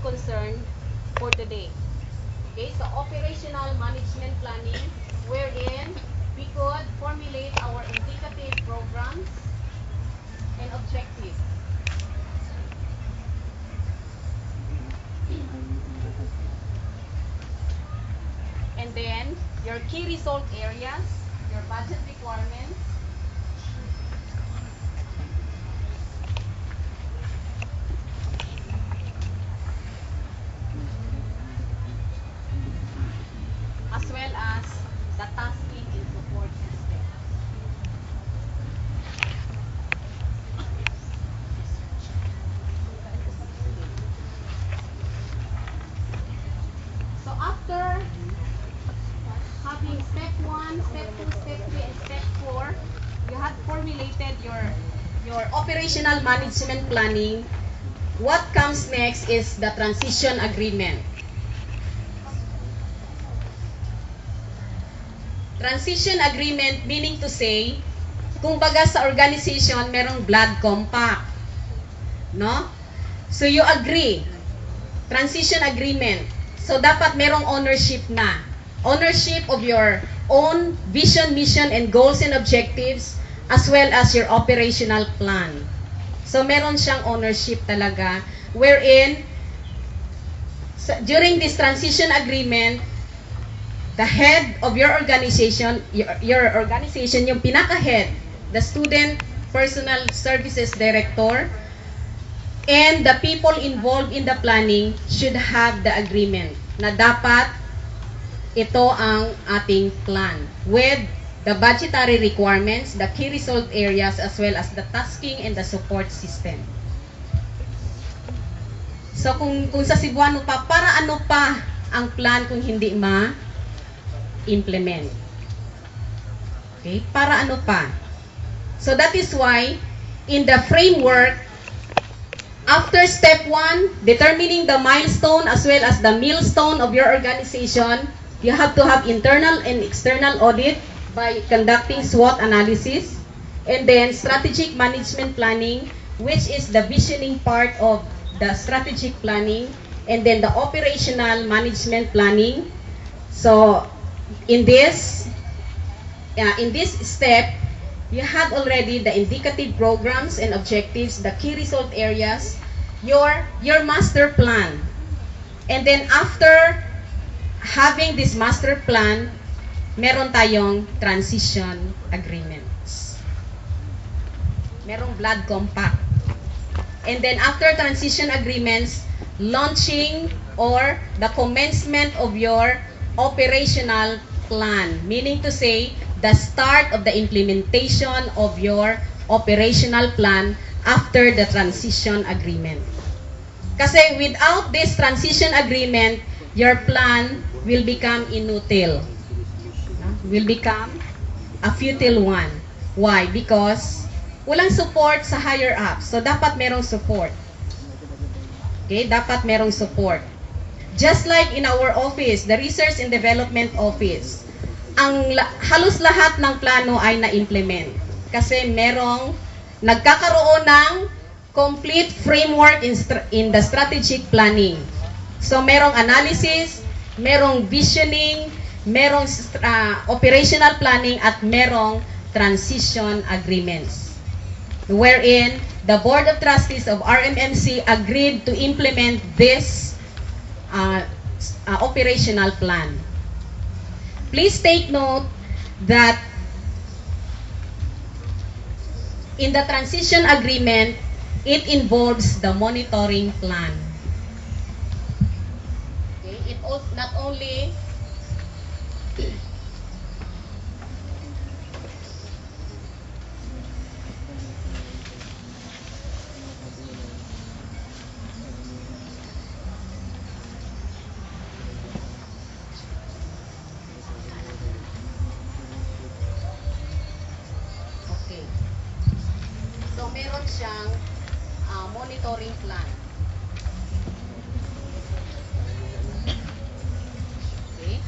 concerned for today. Okay, so operational management planning, wherein we could formulate our indicative programs and objectives. And then, your key result areas, your budget requirements, as well as the tasking and support system. So after having step 1, step 2, step 3, and step 4, you have formulated your operational management planning. What comes next is the transition agreement. Transition agreement meaning to say, kung baga sa organization, merong blood compact. No? So you agree. Transition agreement. So dapat merong ownership na. Ownership of your own vision, mission, and goals and objectives, as well as your operational plan. So meron siyang ownership talaga, wherein during this transition agreement, the head of your organization, yung pinaka-head, the Student Personal Services Director, and the people involved in the planning should have the agreement na dapat ito ang ating plan with the budgetary requirements, the key result areas, as well as the tasking and the support system. So kung sa Cebuano pa, para ano pa ang plan kung hindi implement. Okay? Para ano pa? So that is why in the framework, after step 1, determining the milestone as well as the millstone of your organization, you have to have internal and external audit by conducting SWOT analysis, and then strategic management planning, which is the visioning part of the strategic planning, and then the operational management planning. So in this step, you have already the indicative programs and objectives, the key result areas, your master plan. And then after having this master plan, meron tayong transition agreements. Merong blood compact. And then after transition agreements, launching or the commencement of your operational plan, meaning to say the start of the implementation of your operational plan after the transition agreement. Kasi without this transition agreement, your plan will become inutile. Will become a futile one. Why? Because walang support sa higher ups. So dapat merong support. Okay? Dapat merong support. Just like in our office, the Research and Development Office, halos lahat ng plano ay na-implement. Kasi merong nagkakaroon ng complete framework in the strategic planning. So merong analysis, merong visioning, merong operational planning, at merong transition agreements. Wherein the Board of Trustees of RMMC agreed to implement this operational plan. Please take note that in the transition agreement, it involves the monitoring plan. Okay? It not only meron siyang monitoring plan. Okay?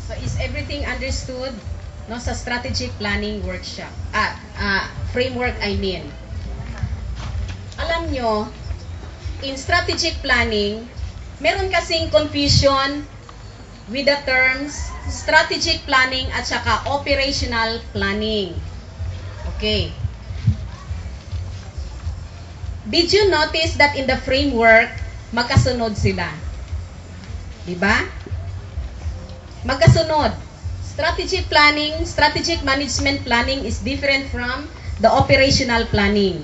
So is everything understood no sa strategic planning workshop? framework I mean. Alam nyo, in strategic planning, meron kasing confusion with the terms strategic planning at saka operational planning. Okay. Did you notice that in the framework, magkasunod sila? Diba? Magkasunod. Strategic planning, strategic management planning is different from the operational planning.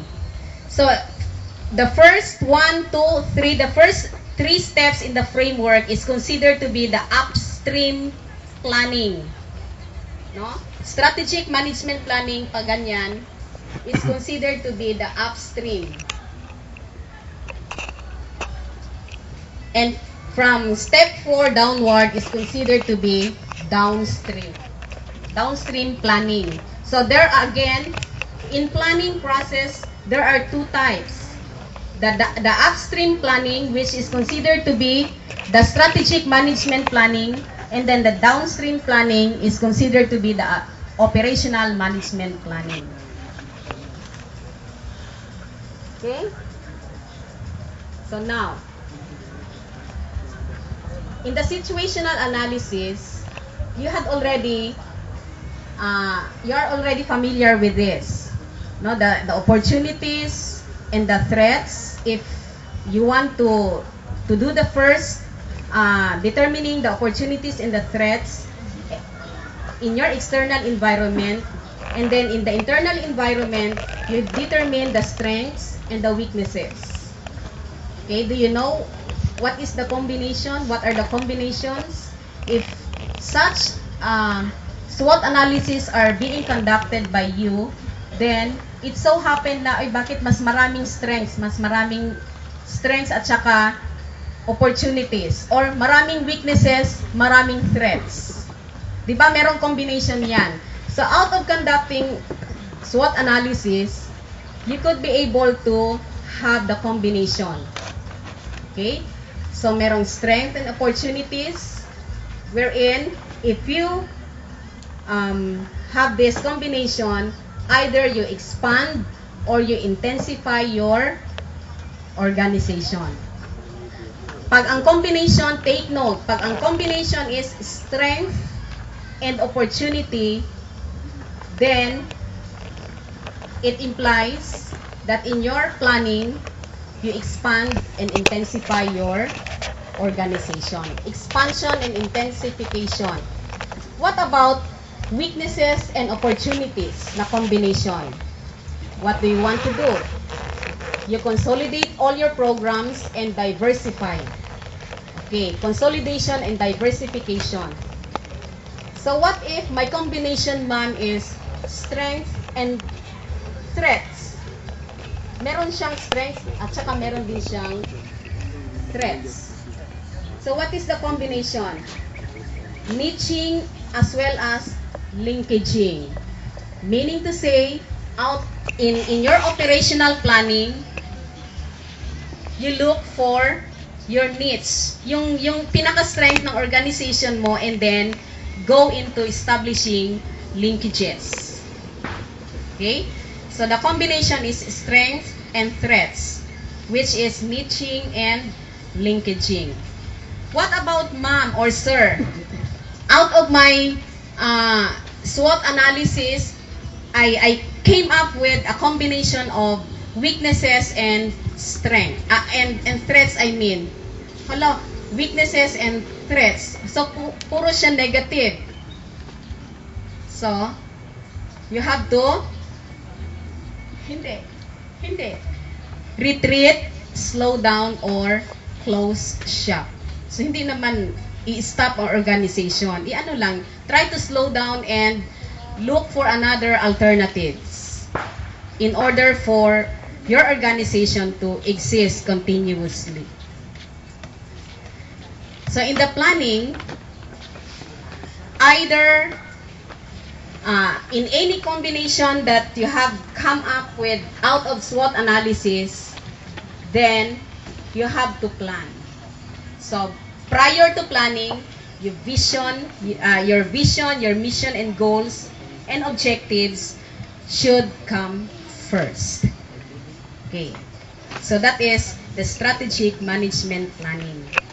So, the first 1, 2, 3, the first 3 steps in the framework is considered to be the upstream planning. No? Strategic management planning, pag ganyan, is considered to be the upstream. And from step 4 downward is considered to be downstream. Downstream planning. So there again, in planning process, there are 2 types. The upstream planning, which is considered to be the strategic management planning, and then the downstream planning is considered to be the operational management planning. Okay? So now, in the situational analysis, you are already familiar with this. No, the opportunities and the threats. If you want to do the first determining the opportunities and the threats in your external environment, and then in the internal environment, you determine the strengths and the weaknesses. Okay, do you know what is the combination? What are the combinations? If such SWOT analysis are being conducted by you, then it so happen na, ay bakit mas maraming strengths at saka opportunities, or maraming weaknesses, maraming threats. Diba merong combination yan? So out of conducting SWOT analysis, you could be able to have the combination. Okay? So, merong strength and opportunities, wherein if you have this combination, either you expand or you intensify your organization. Pag ang combination, take note, pag ang combination is strength and opportunity, then it implies that in your planning, you expand and intensify your organization. Expansion and intensification. What about weaknesses and opportunities na combination? What do you want to do? You consolidate all your programs and diversify. Okay, consolidation and diversification. So what if my combination, ma'am, is strength and threats? Meron siyang strengths at saka meron din siyang threats. So what is the combination? Niching as well as linkaging. Meaning to say, in your operational planning, you look for your niche. Yung pinaka-strength ng organization mo, and then go into establishing linkages. Okay? So the combination is strength and threats, which is niching and linkaging. What about ma'am or sir? Out of my SWOT analysis, I came up with a combination of weaknesses and strength, and threats, I mean. Hello, weaknesses and threats. So, puro siya negative. So, you have to Hindi. Retreat, slow down, or close shop. So, hindi naman i-stop our organization. I-ano lang, try to slow down and look for another alternatives in order for your organization to exist continuously. So, in the planning, either in any combination that you have come up with out of SWOT analysis, then you have to plan. So, prior to planning, your vision, your mission, and goals and objectives should come first. Okay. So that is the strategic management planning.